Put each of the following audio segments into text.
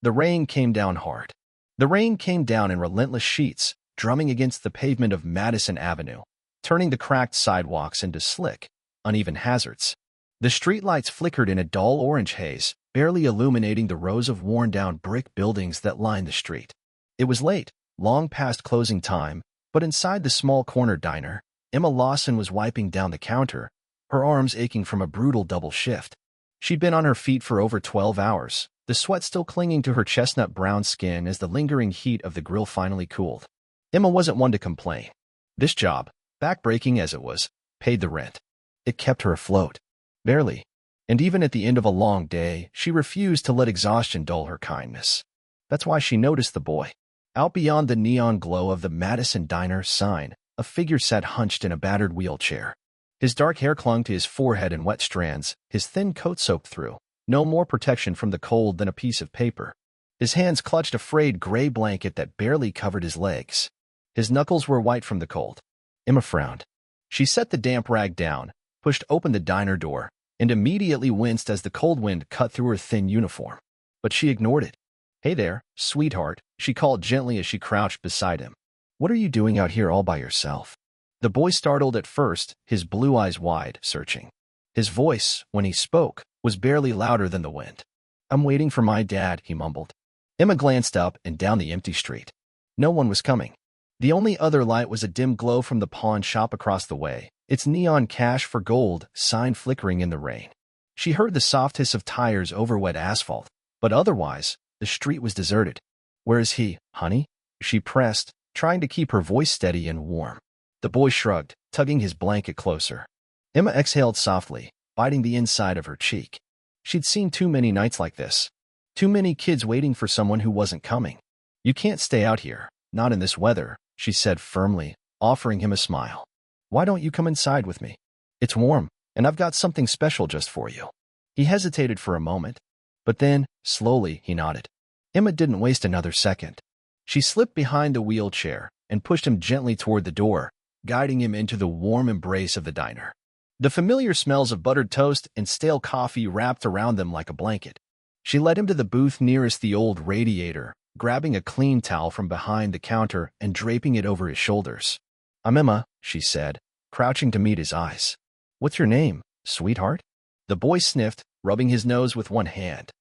The rain came down hard. The rain came down in relentless sheets, drumming against the pavement of Madison Avenue, turning the cracked sidewalks into slick, uneven hazards. The streetlights flickered in a dull orange haze, barely illuminating the rows of worn-down brick buildings that lined the street. It was late, long past closing time, but inside the small corner diner, Emma Lawson was wiping down the counter, her arms aching from a brutal double shift. She'd been on her feet for over 12 hours, the sweat still clinging to her chestnut-brown skin as the lingering heat of the grill finally cooled. Emma wasn't one to complain. This job, backbreaking as it was, paid the rent. It kept her afloat. Barely. And even at the end of a long day, she refused to let exhaustion dull her kindness. That's why she noticed the boy. Out beyond the neon glow of the Madison Diner sign, a figure sat hunched in a battered wheelchair. His dark hair clung to his forehead in wet strands, his thin coat soaked through, no more protection from the cold than a piece of paper. His hands clutched a frayed gray blanket that barely covered his legs. His knuckles were white from the cold. Emma frowned. She set the damp rag down, pushed open the diner door, and immediately winced as the cold wind cut through her thin uniform. But she ignored it. "Hey there, sweetheart," she called gently as she crouched beside him. "What are you doing out here all by yourself?" The boy startled at first, his blue eyes wide, searching. His voice, when he spoke, was barely louder than the wind. "I'm waiting for my dad," he mumbled. Emma glanced up and down the empty street. No one was coming. The only other light was a dim glow from the pawn shop across the way, its neon cash for gold sign flickering in the rain. She heard the soft hiss of tires over wet asphalt, but otherwise, the street was deserted. "Where is he, honey?" she pressed, trying to keep her voice steady and warm. The boy shrugged, tugging his blanket closer. Emma exhaled softly, biting the inside of her cheek. She'd seen too many nights like this. Too many kids waiting for someone who wasn't coming. "You can't stay out here, not in this weather," she said firmly, offering him a smile. "Why don't you come inside with me? It's warm, and I've got something special just for you." He hesitated for a moment, but then, slowly, he nodded. Emma didn't waste another second. She slipped behind the wheelchair and pushed him gently toward the door, guiding him into the warm embrace of the diner. The familiar smells of buttered toast and stale coffee wrapped around them like a blanket. She led him to the booth nearest the old radiator, grabbing a clean towel from behind the counter and draping it over his shoulders. "I'm Emma," she said, crouching to meet his eyes. "What's your name, sweetheart?" The boy sniffed, rubbing his nose with one hand.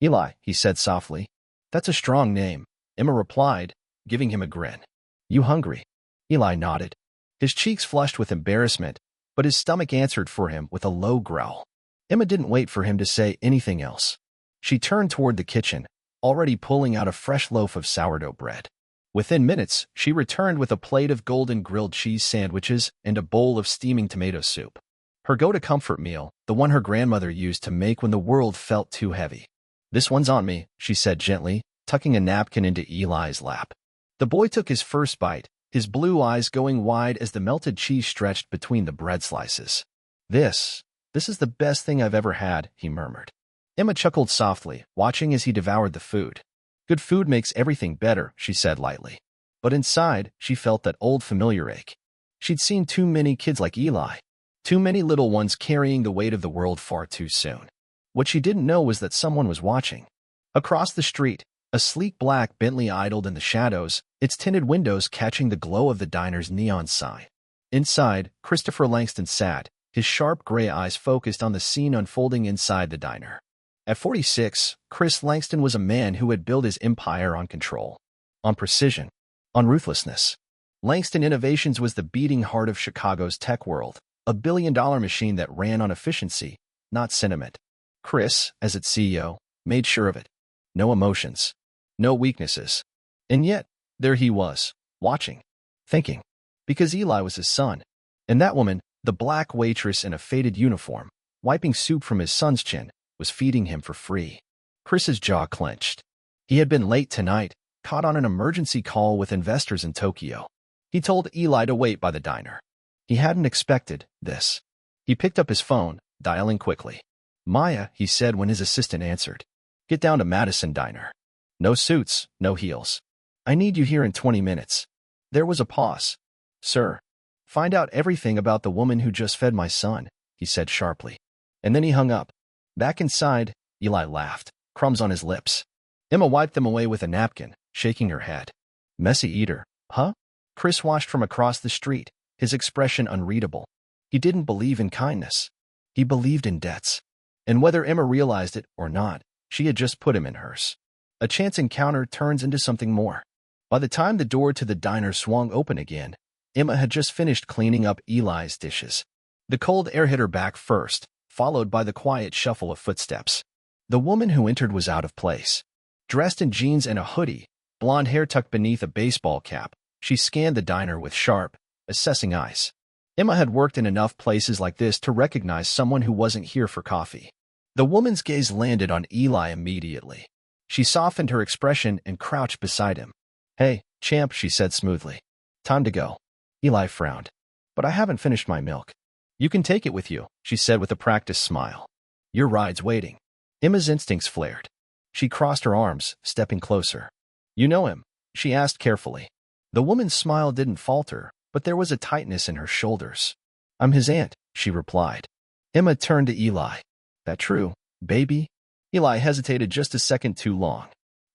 "Eli," he said softly. "That's a strong name," Emma replied, giving him a grin. "You hungry?" Eli nodded. His cheeks flushed with embarrassment, but his stomach answered for him with a low growl. Emma didn't wait for him to say anything else. She turned toward the kitchen, already pulling out a fresh loaf of sourdough bread. Within minutes, she returned with a plate of golden grilled cheese sandwiches and a bowl of steaming tomato soup. Her go-to comfort meal, the one her grandmother used to make when the world felt too heavy. "This one's on me," she said gently, tucking a napkin into Eli's lap. The boy took his first bite, his blue eyes going wide as the melted cheese stretched between the bread slices. This is the best thing I've ever had," he murmured. Emma chuckled softly, watching as he devoured the food. "Good food makes everything better," she said lightly. But inside, she felt that old familiar ache. She'd seen too many kids like Eli. Too many little ones carrying the weight of the world far too soon. What she didn't know was that someone was watching. Across the street, a sleek black Bentley idled in the shadows, its tinted windows catching the glow of the diner's neon sign. Inside, Christopher Langston sat, his sharp gray eyes focused on the scene unfolding inside the diner. At 46, Chris Langston was a man who had built his empire on control, on precision, on ruthlessness. Langston Innovations was the beating heart of Chicago's tech world, a billion-dollar machine that ran on efficiency, not sentiment. Chris, as its CEO, made sure of it. No emotions, no weaknesses. And yet, there he was, watching, thinking, because Eli was his son. And that woman, the black waitress in a faded uniform, wiping soup from his son's chin, was feeding him for free. Chris's jaw clenched. He had been late tonight, caught on an emergency call with investors in Tokyo. He told Eli to wait by the diner. He hadn't expected this. He picked up his phone, dialing quickly. "Maya," he said when his assistant answered. "Get down to Madison Diner. No suits, no heels. I need you here in 20 minutes. There was a pause. "Sir, find out everything about the woman who just fed my son," he said sharply. And then he hung up. Back inside, Eli laughed, crumbs on his lips. Emma wiped them away with a napkin, shaking her head. Messy eater, huh? Chris watched from across the street, his expression unreadable. He didn't believe in kindness. He believed in debts. And whether Emma realized it or not, she had just put him in hers. A chance encounter turns into something more. By the time the door to the diner swung open again, Emma had just finished cleaning up Eli's dishes. The cold air hit her back first, followed by the quiet shuffle of footsteps. The woman who entered was out of place. Dressed in jeans and a hoodie, blonde hair tucked beneath a baseball cap, she scanned the diner with sharp, assessing eyes. Emma had worked in enough places like this to recognize someone who wasn't here for coffee. The woman's gaze landed on Eli immediately. She softened her expression and crouched beside him. Hey, champ, she said smoothly. Time to go. Eli frowned. But I haven't finished my milk. You can take it with you, she said with a practiced smile. Your ride's waiting. Emma's instincts flared. She crossed her arms, stepping closer. You know him? She asked carefully. The woman's smile didn't falter, but there was a tightness in her shoulders. I'm his aunt, she replied. Emma turned to Eli. That true, baby? Eli hesitated just a second too long.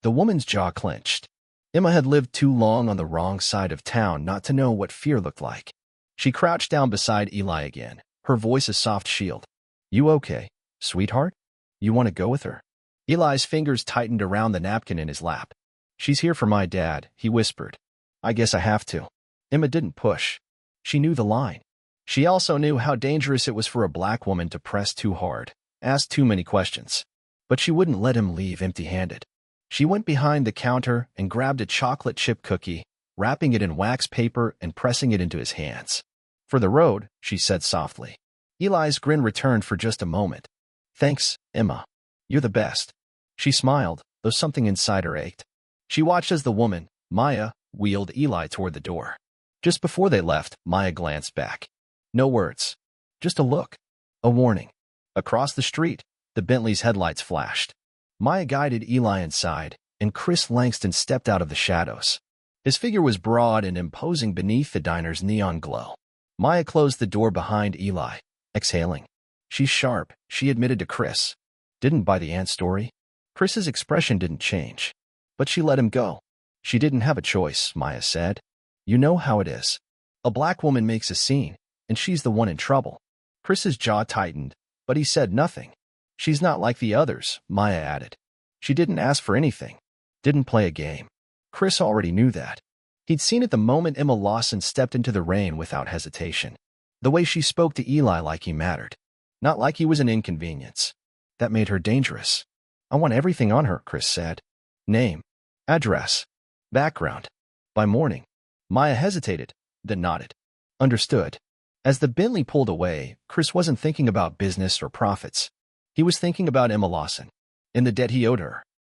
The woman's jaw clenched. Emma had lived too long on the wrong side of town not to know what fear looked like. She crouched down beside Eli again, her voice a soft shield. You okay, sweetheart? You want to go with her? Eli's fingers tightened around the napkin in his lap. She's here for my dad, he whispered. I guess I have to. Emma didn't push. She knew the line. She also knew how dangerous it was for a black woman to press too hard, ask too many questions. But she wouldn't let him leave empty-handed. She went behind the counter and grabbed a chocolate chip cookie, wrapping it in wax paper and pressing it into his hands. For the road, she said softly. Eli's grin returned for just a moment. Thanks, Emma. You're the best. She smiled, though something inside her ached. She watched as the woman, Maya, wheeled Eli toward the door. Just before they left, Maya glanced back. No words. Just a look. A warning. Across the street, the Bentley's headlights flashed. Maya guided Eli inside, and Chris Langston stepped out of the shadows. His figure was broad and imposing beneath the diner's neon glow. Maya closed the door behind Eli, exhaling. She's sharp, she admitted to Chris. Didn't buy the aunt story. Chris's expression didn't change. But she let him go. She didn't have a choice, Maya said. You know how it is. A black woman makes a scene, and she's the one in trouble. Chris's jaw tightened, but he said nothing. She's not like the others, Maya added. She didn't ask for anything. Didn't play a game. Chris already knew that. He'd seen it the moment Emma Lawson stepped into the rain without hesitation. The way she spoke to Eli like he mattered. Not like he was an inconvenience. That made her dangerous. I want everything on her, Chris said. Name. Address. Background. By morning. Maya hesitated, then nodded. Understood. As the Bentley pulled away, Chris wasn't thinking about business or profits. He was thinking about Emma Lawson, and the debt he owed her.